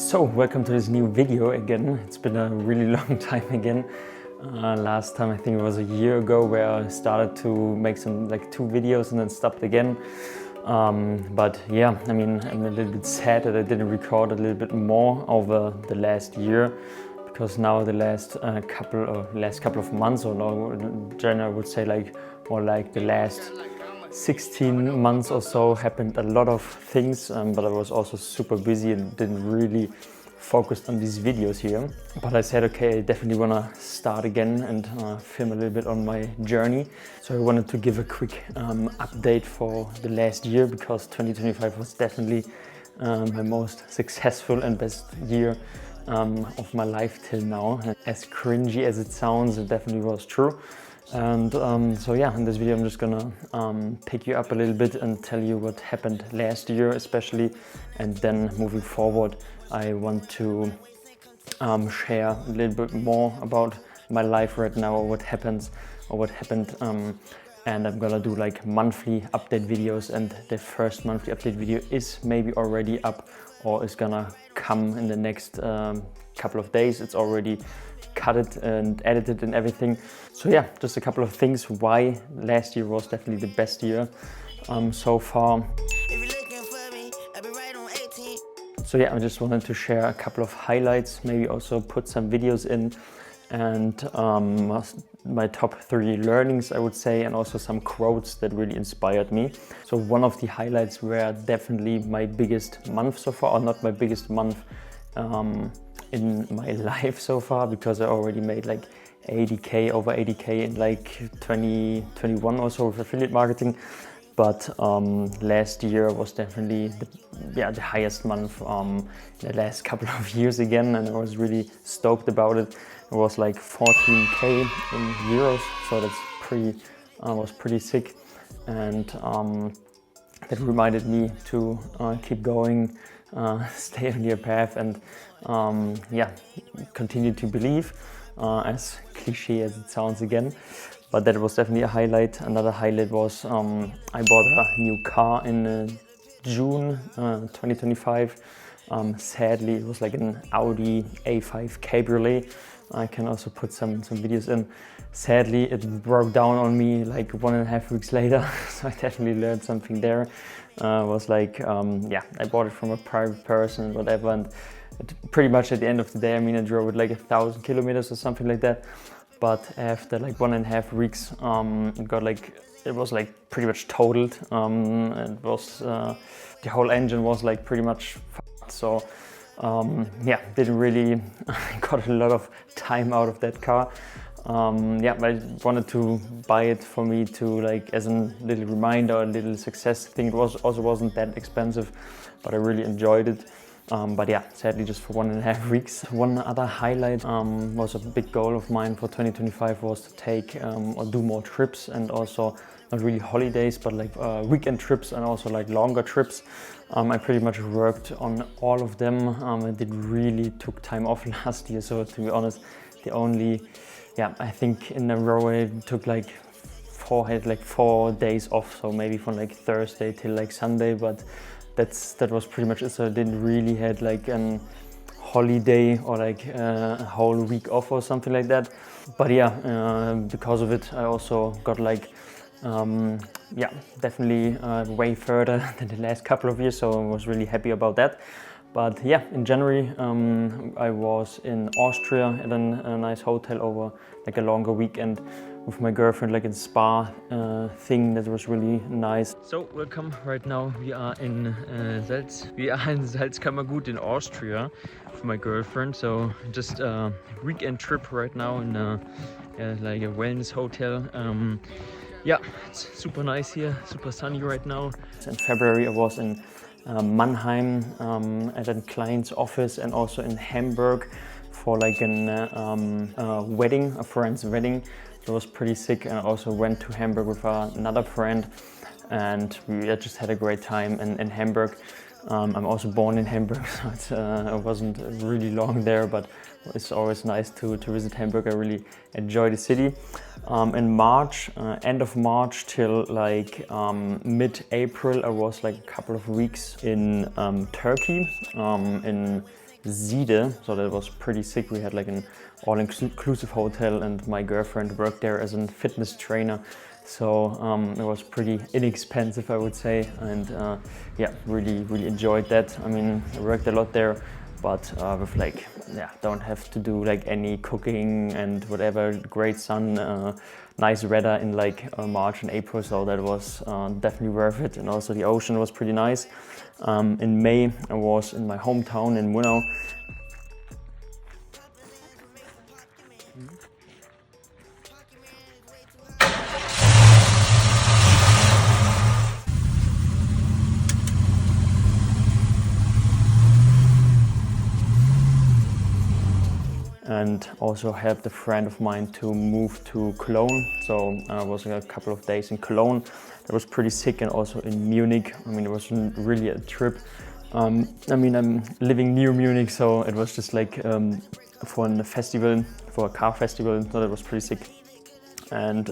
So, welcome to this new video again. It's been a really long time again. Last time I think it was a year ago where I started to make some two videos and then stopped again. But yeah, I mean, I'm a little bit sad that I didn't record a little bit more over the last year, because now the last couple of months, or no, in general I would say more like the last 16 months or so, happened a lot of things, but I was also super busy and didn't really focus on these videos here. But I said, okay, I definitely want to start again and film a little bit on my journey. So I wanted to give a quick update for the last year, because 2025 was definitely my most successful and best year of my life till now. And as cringy as it sounds, it definitely was true. And so yeah, in this video I'm just gonna pick you up a little bit and tell you what happened last year especially, and then moving forward I want to share a little bit more about my life right now, or what happens or what happened, and I'm gonna do monthly update videos, and the first monthly update video is maybe already up or is gonna come in the next couple of days. It's already cut it and edited and everything. So yeah, just a couple of things why last year was definitely the best year so far. So yeah, I just wanted to share a couple of highlights, maybe also put some videos in, and my top 3 learnings I would say, and also some quotes that really inspired me. So one of the highlights were definitely my biggest month so far, or not my biggest month in my life so far, because I already made over 80k in 2021 or so with affiliate marketing. But last year was definitely the highest month in the last couple of years again, and I was really stoked about it. It was 14k in euros, so that's was pretty sick, and that reminded me to keep going, stay on your path, and continue to believe, as cliche as it sounds again. But that was definitely a highlight. Another highlight was I bought a new car in June 2025. Sadly, it was an Audi A5 Cabriolet. I can also put some videos in. Sadly, it broke down on me 1.5 weeks later, so I definitely learned something there. Was I bought it from a private person and whatever, and pretty much at the end of the day, I mean, I drove it 1,000 kilometers or something like that. But after 1.5 weeks, it was pretty much totaled. It was the whole engine was pretty much fucked. So didn't really got a lot of time out of that car. But I wanted to buy it for me to as a little reminder, a little success thing. It also wasn't that expensive, but I really enjoyed it. But yeah, sadly just for 1.5 weeks. One other highlight was a big goal of mine for 2025 was to take or do more trips, and also not really holidays, but weekend trips, and also longer trips. I pretty much worked on all of them. I did really took time off last year, so to be honest, the only, I think in a row I took 4 days off, so maybe from Thursday till Sunday, but that was pretty much it. So I didn't really had an holiday or a whole week off or something like that. But yeah, because of it I also got definitely way further than the last couple of years, so I was really happy about that. But yeah, in January I was in Austria at a nice hotel over a longer weekend with my girlfriend, in spa thing that was really nice. So welcome. Right now we are in Salzkammergut in Austria with my girlfriend. So just a weekend trip right now in a wellness hotel. It's super nice here, super sunny right now. In February I was in Mannheim at a client's office, and also in Hamburg for a wedding, a friend's wedding. It was pretty sick, and I also went to Hamburg with another friend, and we just had a great time in Hamburg. I'm also born in Hamburg, so I wasn't really long there, but it's always nice to visit Hamburg. I really enjoy the city. In March, end of March till mid-April, I was a couple of weeks in Turkey, in Siede, so that was pretty sick. We had like an all-inclusive hotel, and my girlfriend worked there as a fitness trainer. So it was pretty inexpensive, I would say, and yeah, really enjoyed that. I mean, I worked a lot there, but with like, yeah, don't have to do like any cooking and whatever. Great sun, nice weather in like March and April, so that was definitely worth it. And also the ocean was pretty nice. In May, I was in my hometown in Murnau. And also helped a friend of mine to move to Cologne. So I was a couple of days in Cologne. That was pretty sick, and also in Munich. I mean, it was really a trip. I mean, I'm living near Munich, so it was just like for a festival, for a car festival, so that was pretty sick. And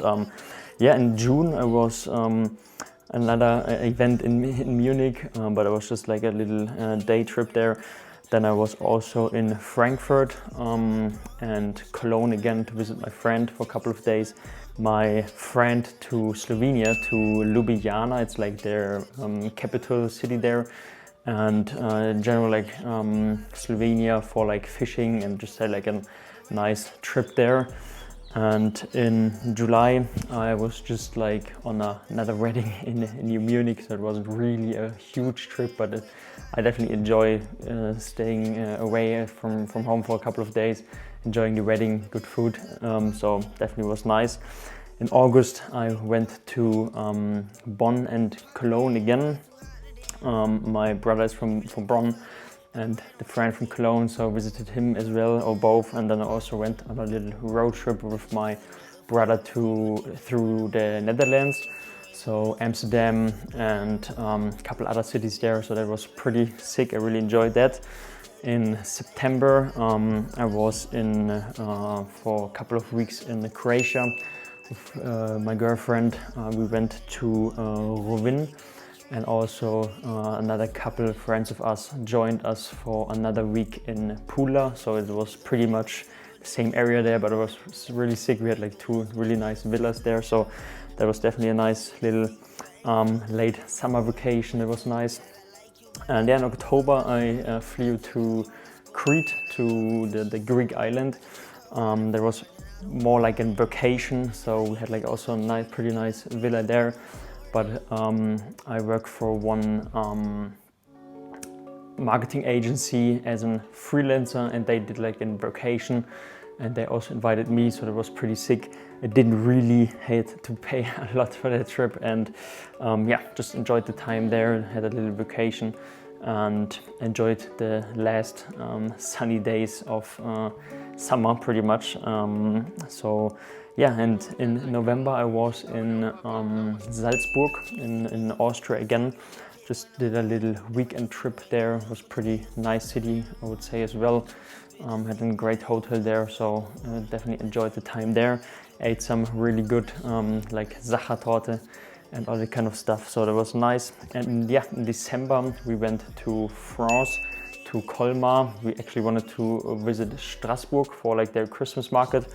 yeah, in June I was another event in Munich, but it was just like a little day trip there. Then I was also in Frankfurt and Cologne again to visit my friend for a couple of days. My friend to Slovenia, to Ljubljana, it's like their capital city there. And in general, like Slovenia for like fishing, and just had like a nice trip there. And in July, I was just like on another wedding in New Munich, so it wasn't really a huge trip, but I definitely enjoy staying away from home for a couple of days, enjoying the wedding, good food, so definitely was nice. In August, I went to Bonn and Cologne again. My brother is from Bonn, and the friend from Cologne, so I visited him as well, or both. And then I also went on a little road trip with my brother through the Netherlands, so Amsterdam and a couple other cities there, so that was pretty sick. I really enjoyed that. In September, I was in for a couple of weeks in Croatia with my girlfriend. We went to Rovinj. And also another couple of friends of us joined us for another week in Pula. So it was pretty much the same area there, but it was really sick. We had like 2 really nice villas there. So that was definitely a nice little late summer vacation. It was nice. And then in October, I flew to Crete, to the Greek island. There was more like a vacation. So we had like also a nice, pretty nice villa there. But I work for one marketing agency as a freelancer, and they did like a vacation, and they also invited me, so that was pretty sick. I didn't really hate to pay a lot for that trip, and yeah, just enjoyed the time there, had a little vacation, and enjoyed the last sunny days of summer pretty much. So yeah, and in November I was in Salzburg in Austria again. Just did a little weekend trip there. It was a pretty nice city, I would say, as well. Had a great hotel there, so definitely enjoyed the time there. Ate some really good like Sachertorte and all that kind of stuff, so that was nice. And yeah, in December we went to France, to Colmar. We actually wanted to visit Strasbourg for like their Christmas market,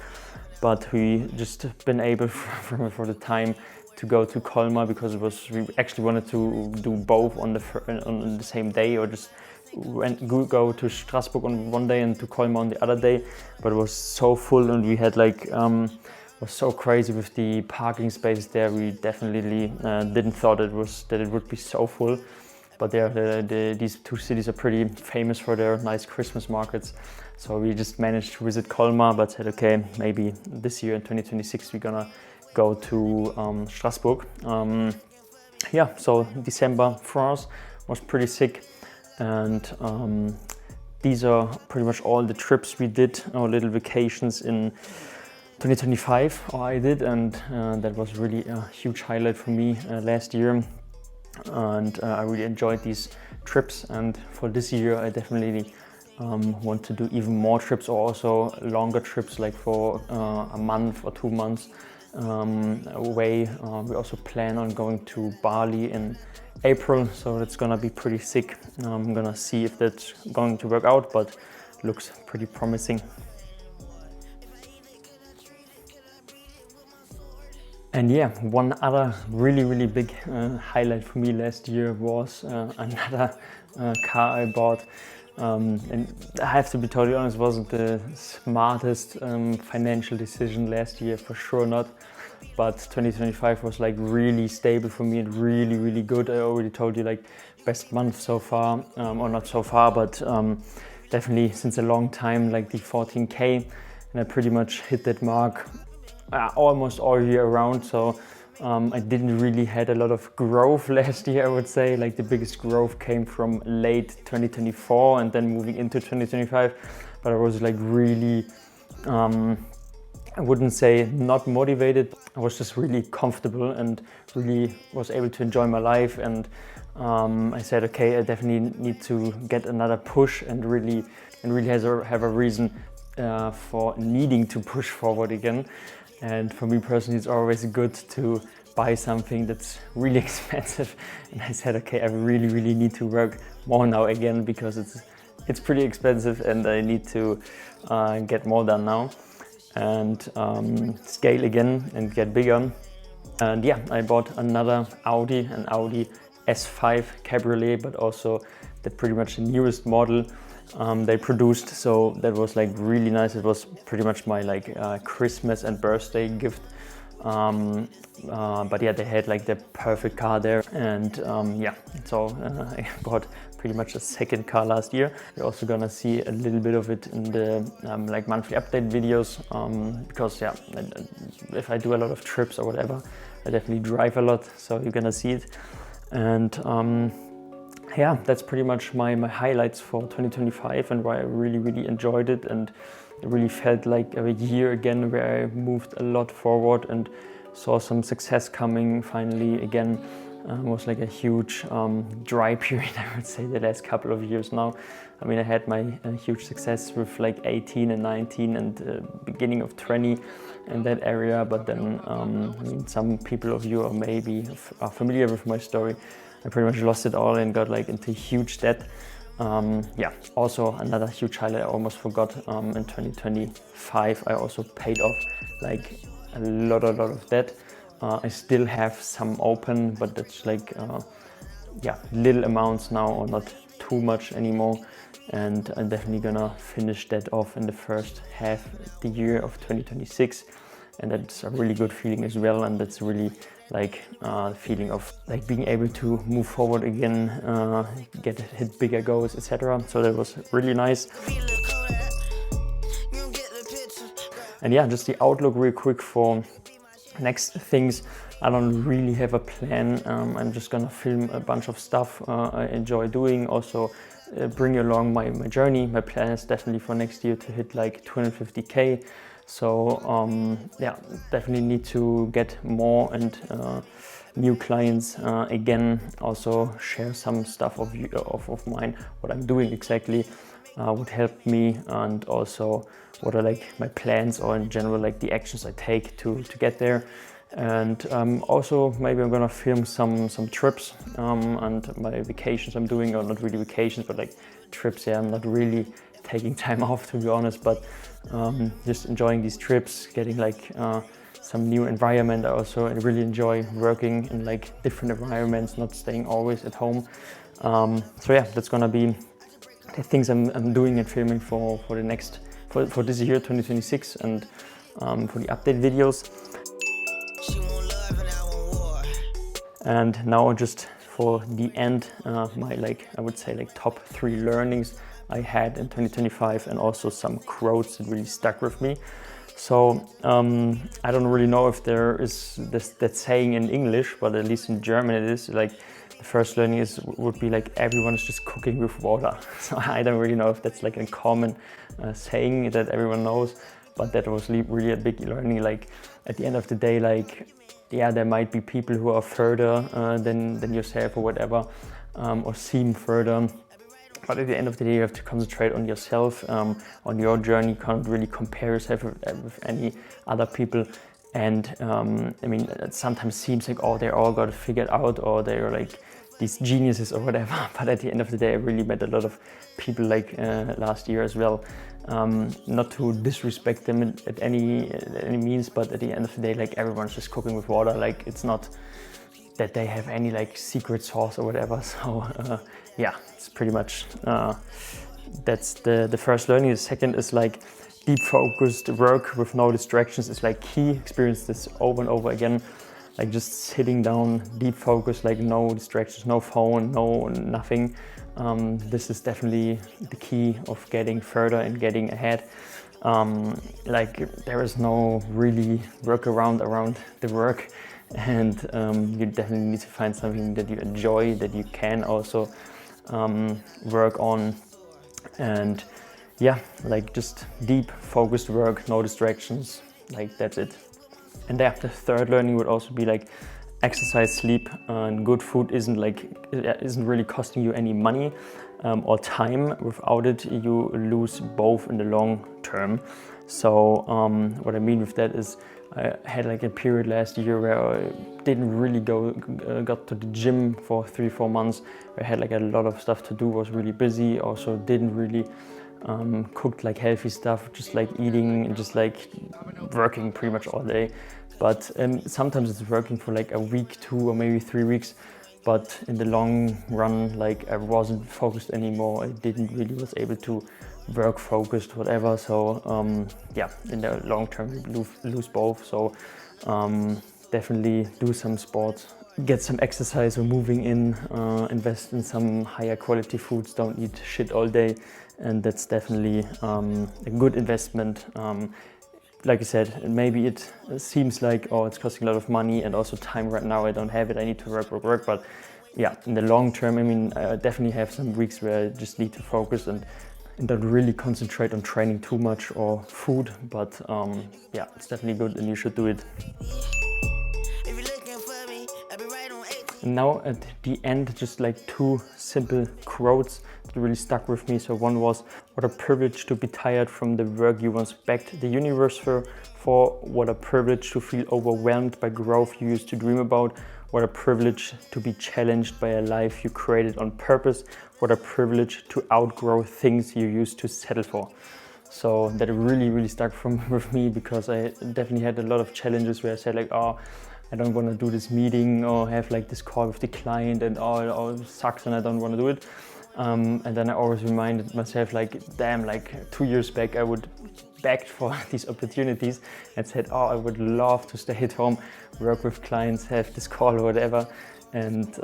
but we just been able for the time to go to Colmar, because we actually wanted to do both on the same day, or just go to Strasbourg on one day and to Colmar on the other day. But it was so full, and we had like it was so crazy with the parking spaces there. We definitely didn't thought that it would be so full. But these 2 cities are pretty famous for their nice Christmas markets. So we just managed to visit Colmar, but said, okay, maybe this year in 2026 we're gonna go to Strasbourg. Yeah, so December, France was pretty sick. And these are pretty much all the trips we did, our little vacations in 2025, or I did, and that was really a huge highlight for me last year. And I really enjoyed these trips, and for this year I definitely want to do even more trips, or also longer trips, like for a month or 2 months away. We also plan on going to Bali in April, so it's gonna be pretty sick. I'm gonna see if that's going to work out, but looks pretty promising. And yeah, one other really big highlight for me last year was another car I bought. And I have to be totally honest, it wasn't the smartest financial decision last year, for sure not. But 2025 was like really stable for me and really good. I already told you, like, best month so far, or not so far, but definitely since a long time, like the 14K, and I pretty much hit that mark almost all year round. So I didn't really had a lot of growth last year, I would say. Like the biggest growth came from late 2024 and then moving into 2025. But I was like really, I wouldn't say not motivated. I was just really comfortable and really was able to enjoy my life. And I said, okay, I definitely need to get another push and really have a reason for needing to push forward again. And for me personally, it's always good to buy something that's really expensive. And I said, okay, I really need to work more now again, because it's pretty expensive and I need to get more done now and scale again and get bigger. And yeah, I bought another Audi, an Audi S5 Cabriolet, but also the pretty much the newest model they produced. So that was like really nice. It was pretty much my like Christmas and birthday gift. But yeah, they had like the perfect car there. And yeah, so I bought pretty much a second car last year. You're also gonna see a little bit of it in the like monthly update videos, because yeah, if I do a lot of trips or whatever, I definitely drive a lot, so you're gonna see it. And yeah, that's pretty much my highlights for 2025 and why I really enjoyed it, and it really felt like a year again where I moved a lot forward and saw some success coming finally again. It was like a huge dry period, I would say, the last couple of years now. I mean, I had my huge success with like 18 and 19 and beginning of 20 in that area, but then I mean, some people of you are familiar with my story. I pretty much lost it all and got like into huge debt. Yeah, also another huge highlight I almost forgot, in 2025 I also paid off like a lot of debt. I still have some open, but that's like yeah, little amounts now, or not too much anymore. And I'm definitely gonna finish that off in the first half of the year of 2026. And that's a really good feeling as well, and that's really like the feeling of like being able to move forward again, hit bigger goals, etc. So that was really nice. And yeah, just the outlook real quick for next things. I don't really have a plan. I'm just gonna film a bunch of stuff I enjoy doing, also bring along my journey. My plan is definitely for next year to hit like 250K. So yeah, definitely need to get more and new clients again. Also share some stuff of mine, what I'm doing exactly would help me, and also what are like my plans, or in general like the actions I take to get there. And also maybe I'm gonna film some trips and my vacations I'm doing, or not really vacations, but like trips. Yeah, I'm not really taking time off, to be honest, but just enjoying these trips, getting like some new environment. I also really enjoy working in like different environments, not staying always at home. So yeah, that's gonna be the things I'm doing and filming for the next for this year 2026, and for the update videos. And now just for the end, my like, I would say like top 3 learnings I had in 2025, and also some quotes that really stuck with me. So I don't really know if there is that saying in English, but at least in German it is like, the first learning would be like, everyone is just cooking with water. So I don't really know if that's like a common saying that everyone knows, but that was really a big learning. Like at the end of the day, like, yeah, there might be people who are further than yourself or whatever, or seem further. But at the end of the day, you have to concentrate on yourself, on your journey. You can't really compare yourself with any other people. And I mean, it sometimes seems like, oh, they all got it figured out, or they're like these geniuses or whatever. But at the end of the day, I really met a lot of people like last year as well. Not to disrespect them at any means, but at the end of the day, like everyone's just cooking with water. Like it's not that they have any like secret sauce or whatever. So yeah, it's pretty much that's the first learning. The second is like deep focused work with no distractions is like key. Experience this over and over again. Like just sitting down, deep focus, like no distractions, no phone, no nothing. This is definitely the key of getting further and getting ahead. Like there is no really workaround around the work, and you definitely need to find something that you enjoy, that you can also work on. And yeah, like just deep focused work, no distractions, like that's it. And the third learning would also be like exercise, sleep, and good food isn't really costing you any money or time. Without it, you lose both in the long term. So what I mean with that is I had like a period last year where I didn't really got to the gym for 3-4 months. I had like a lot of stuff to do, was really busy, also didn't really cooked like healthy stuff, just like eating and just like working pretty much all day. But sometimes it's working for like a week, 2 or maybe 3 weeks. But in the long run, like I wasn't focused anymore. I didn't really was able to work focused, whatever. So yeah, in the long term, you lose both. So definitely do some sports, get some exercise or moving in, invest in some higher quality foods, don't eat shit all day. And that's definitely a good investment. Like I said, maybe it seems like, oh, it's costing a lot of money and also time right now. I don't have it. I need to work. But yeah, in the long term, I mean, I definitely have some weeks where I just need to focus and don't really concentrate on training too much or food. But yeah, it's definitely good and you should do it. And now at the end, just like 2 simple quotes that really stuck with me. So one was, what a privilege to be tired from the work you once begged the universe for. What a privilege to feel overwhelmed by growth you used to dream about. What a privilege to be challenged by a life you created on purpose. What a privilege to outgrow things you used to settle for. So that really stuck with me, because I definitely had a lot of challenges where I said like, oh, I don't want to do this meeting or have like this call with the client, and oh, it sucks and I don't want to do it. And then I always reminded myself like, damn, like 2 years back I would beg for these opportunities and said, oh, I would love to stay at home, work with clients, have this call or whatever. And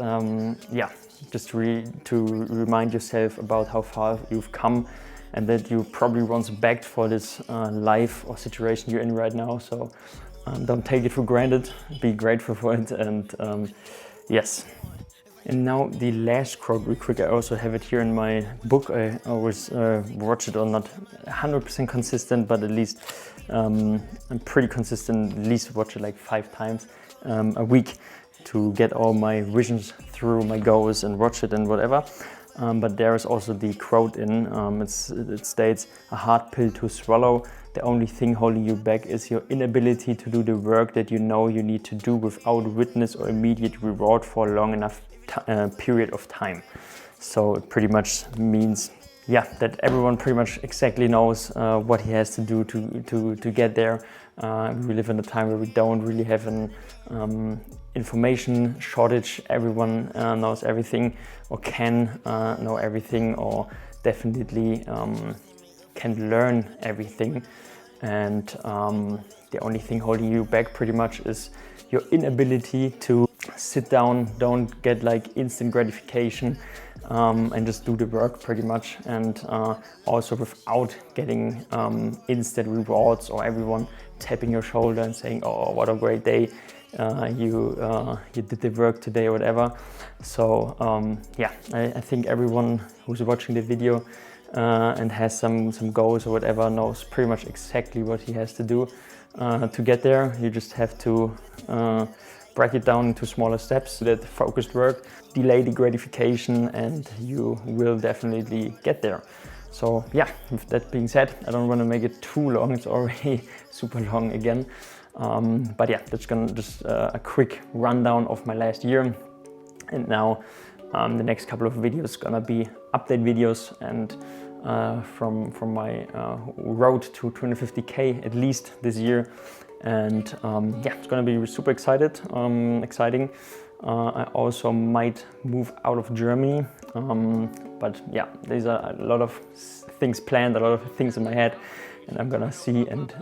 yeah, just to remind yourself about how far you've come, and that you probably once begged for this life or situation you're in right now. So don't take it for granted, be grateful for it, and yes. And now the last quote, real quick. I also have it here in my book. I always watch it, or not 100% consistent, but at least I'm pretty consistent. At least watch it like 5 times a week to get all my visions through, my goals, and watch it and whatever. But there is also the quote in, it states, a hard pill to swallow. The only thing holding you back is your inability to do the work that you know you need to do without witness or immediate reward for a long enough period of time. So it pretty much means, yeah, that everyone pretty much exactly knows what he has to do to get there. We live in a time where we don't really have an information shortage. Everyone knows everything, or can know everything, or definitely can learn everything. And the only thing holding you back pretty much is your inability to sit down, don't get like instant gratification, and just do the work pretty much. And also without getting instant rewards, or everyone tapping your shoulder and saying, oh, what a great day, you did the work today or whatever. So yeah, I think everyone who's watching the video and has some goals or whatever knows pretty much exactly what he has to do to get there. You just have to break it down into smaller steps, that focused work, delay the gratification, and you will definitely get there. So yeah, with that being said, I don't want to make it too long. It's already super long again. But yeah, that's just a quick rundown of my last year. And now The next couple of videos gonna be update videos and from my road to 250k at least this year. And yeah, it's gonna be super exciting. I also might move out of Germany, but yeah, there's a lot of things planned, a lot of things in my head, and I'm gonna see, and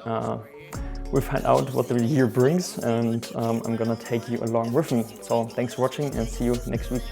we'll find out what the year brings, and I'm gonna take you along with me. So thanks for watching, and see you next week.